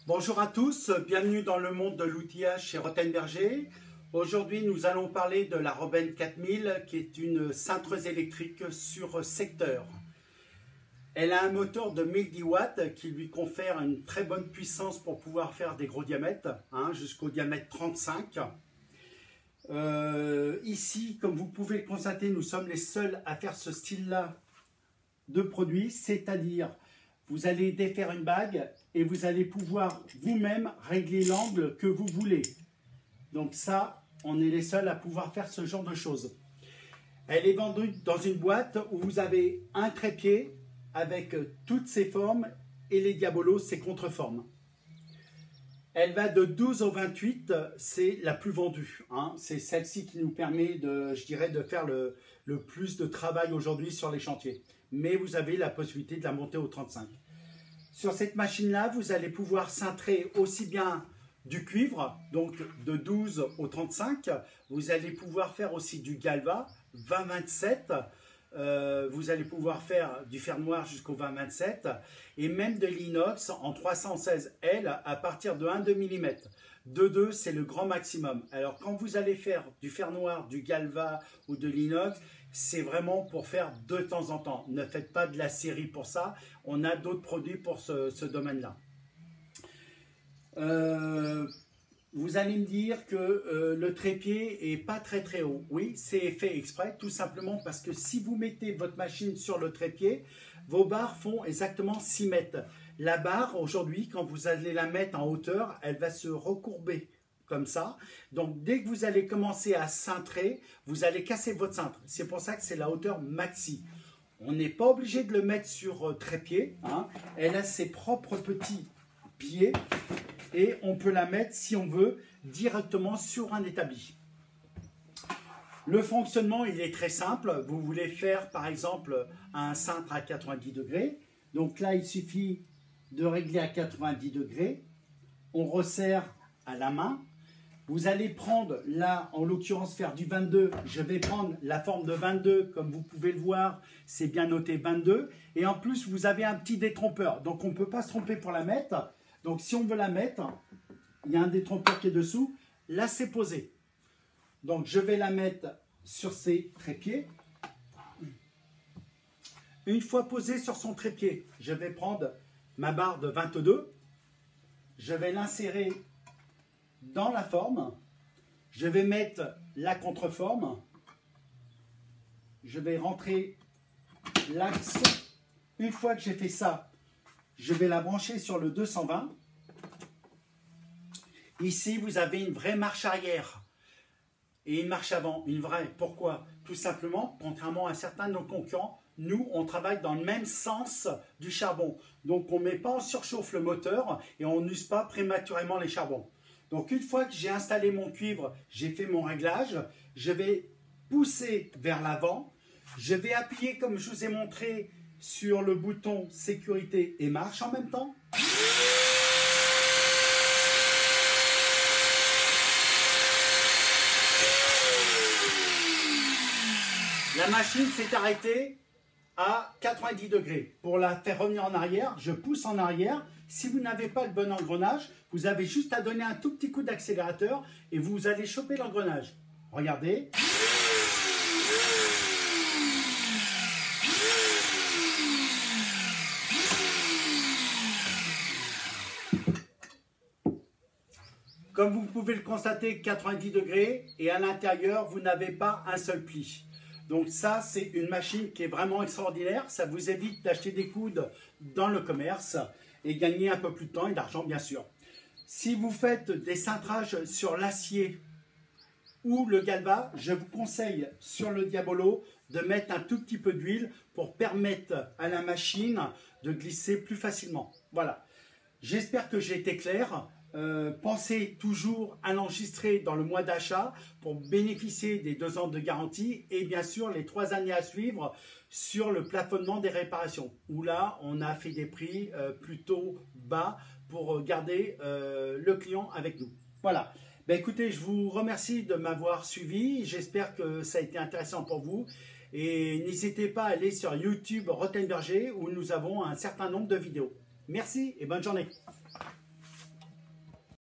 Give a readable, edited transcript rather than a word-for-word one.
Bonjour à tous, bienvenue dans le monde de l'outillage chez Rothenberger. Aujourd'hui, nous allons parler de la Roben 4000 qui est une cintreuse électrique sur secteur. Elle a un moteur de 1010 watts qui lui confère une très bonne puissance pour pouvoir faire des gros diamètres, jusqu'au diamètre 35. Ici, comme vous pouvez le constater, nous sommes les seuls à faire ce style-là de produit, c'est-à-dire vous allez défaire une bague et vous allez pouvoir vous-même régler l'angle que vous voulez. Donc ça, on est les seuls à pouvoir faire ce genre de choses. Elle est vendue dans une boîte où vous avez un trépied avec toutes ses formes et les diabolos, ses contreformes. Elle va de 12 au 28, c'est la plus vendue. C'est celle-ci qui nous permet de, je dirais, de faire le plus de travail aujourd'hui sur les chantiers. Mais vous avez la possibilité de la monter au 35. Sur cette machine-là, vous allez pouvoir cintrer aussi bien du cuivre, donc de 12 au 35. Vous allez pouvoir faire aussi du galva, 20-27. Vous allez pouvoir faire du fer noir jusqu'au 20-27 et même de l'inox en 316L à partir de 1,2 mm. 2,2 c'est le grand maximum. Alors quand vous allez faire du fer noir, du galva ou de l'inox, c'est vraiment pour faire de temps en temps. Ne faites pas de la série pour ça. On a d'autres produits pour ce domaine-là. Vous allez me dire que le trépied est pas très haut. Oui, c'est fait exprès, tout simplement parce que si vous mettez votre machine sur le trépied, vos barres font exactement 6 mètres. La barre, aujourd'hui, quand vous allez la mettre en hauteur, elle va se recourber comme ça. Donc, dès que vous allez commencer à cintrer, vous allez casser votre cintre. C'est pour ça que c'est la hauteur maxi. On n'est pas obligé de le mettre sur trépied. Elle a ses propres petits pieds. Et on peut la mettre, si on veut, directement sur un établi. Le fonctionnement, il est très simple. Vous voulez faire, par exemple, un cintre à 90 degrés. Donc là, il suffit de régler à 90 degrés. On resserre à la main. Vous allez prendre, là, en l'occurrence, faire du 22. Je vais prendre la forme de 22, comme vous pouvez le voir. C'est bien noté 22. Et en plus, vous avez un petit détrompeur. Donc, on ne peut pas se tromper pour la mettre. Donc, si on veut la mettre, il y a un détrompeur qui est dessous. Là, c'est posé. Donc, je vais la mettre sur ses trépieds. Une fois posée sur son trépied, je vais prendre ma barre de 22. Je vais l'insérer dans la forme. Je vais mettre la contreforme. Je vais rentrer l'axe. Une fois que j'ai fait ça, je vais la brancher sur le 220. Ici, vous avez une vraie marche arrière et une marche avant, une vraie. Pourquoi? Tout simplement, contrairement à certains de nos concurrents, nous, on travaille dans le même sens du charbon. Donc, on ne met pas en surchauffe le moteur et on n'use pas prématurément les charbons. Donc, une fois que j'ai installé mon cuivre, j'ai fait mon réglage, je vais pousser vers l'avant. Je vais appuyer, comme je vous ai montré, sur le bouton sécurité et marche en même temps. La machine s'est arrêtée à 90 degrés. Pour la faire revenir en arrière, je pousse en arrière. Si vous n'avez pas le bon engrenage, vous avez juste à donner un tout petit coup d'accélérateur et vous allez choper l'engrenage. Regardez. Comme vous pouvez le constater, 90 degrés et à l'intérieur, vous n'avez pas un seul pli. Donc ça, c'est une machine qui est vraiment extraordinaire. Ça vous évite d'acheter des coudes dans le commerce et gagner un peu plus de temps et d'argent, bien sûr. Si vous faites des cintrages sur l'acier ou le galva, je vous conseille sur le diabolo de mettre un tout petit peu d'huile pour permettre à la machine de glisser plus facilement. Voilà. J'espère que j'ai été clair. Pensez toujours à l'enregistrer dans le mois d'achat pour bénéficier des 2 ans de garantie et bien sûr les 3 années à suivre sur le plafonnement des réparations où là on a fait des prix plutôt bas pour garder le client avec nous. Voilà. Ben, écoutez, je vous remercie de m'avoir suivi. J'espère que ça a été intéressant pour vous. Et n'hésitez pas à aller sur YouTube Rothenberger où nous avons un certain nombre de vidéos. Merci et bonne journée.